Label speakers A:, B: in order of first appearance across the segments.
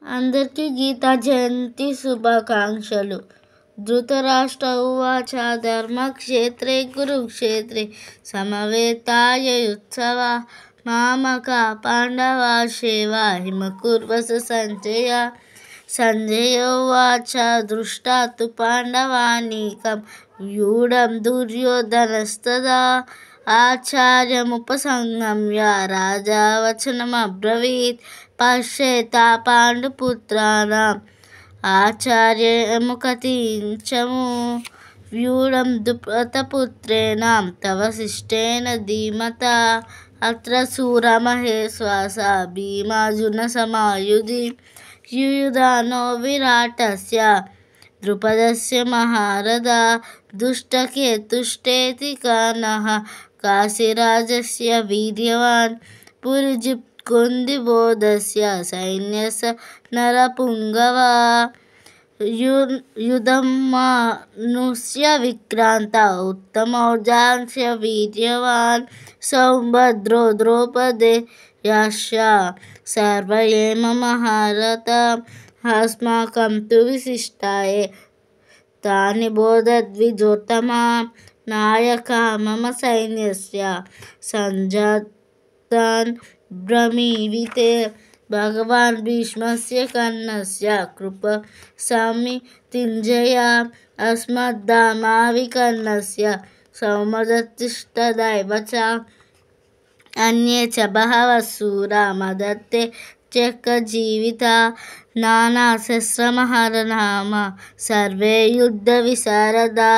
A: అందరికీ గీతా జయంతి శుభాకాంక్షలు. ధృతరాష్ట్ర ఉవాచ ధర్మక్షేత్రే కురుక్షేత్రే సమవేతాయుత్సవ మామకా పాండవాశేవ హిమకుర్వస సంజయ. సంజయ ఉవాచ దృష్టా తు పాండవానీకం వ్యూఢం దుర్యోధనస్తదా ఆచార్యముపసంగమ్య రాజా వచనమబ్రవీత్ పశ్యేతా పాండుపుత్రాణం ఆచార్యముకథించము వ్యూఢం ద్రుపదపుత్రేణ తవ శిష్టేన ధీమతా అత్ర శూరమహేశ్వాస భీమార్జున సమాయుధి యుయుధానో విరాటస్య ద్రుపదస్య మహారథ దుష్టకేతుష్టేతి కానః కాశీరాజస్య వీర్యవాన్ పురిజిత్కుందిబోధస్య సైన్యస్య నరపుంగవ యుధమానుష్య విక్రాంత ఉత్తమౌజాంస్య వీర్యవాన్ సౌభద్రో ద్రౌపదేయాశ్చ సర్వ ఏమ మహారథ అస్మాకం తు విశిష్టాయే తాని బోధద్విజోత్తమా నాయకా మమ సైన్యస్య సంజాతాన్ బ్రవీమితే భగవాన్ భీష్మస్య కర్ణస్య కృప సమితింజయ అస్మత్థామావికర్ణస్య సౌమదత్తిష్టదైవ చ అన్యే చ బహవః శూరా మదత్తే త్యక్తజీవితా నానాశస్త్రమహరనామ సర్వే యుద్ధవిశారదా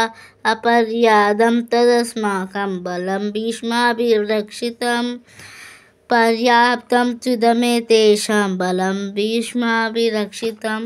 A: అపర్యాదం తదస్మాకం బలం భీష్మాభిరక్షితం పర్యాప్తం త్విదమే తేషాం బలం భీష్మాభిరక్షితం.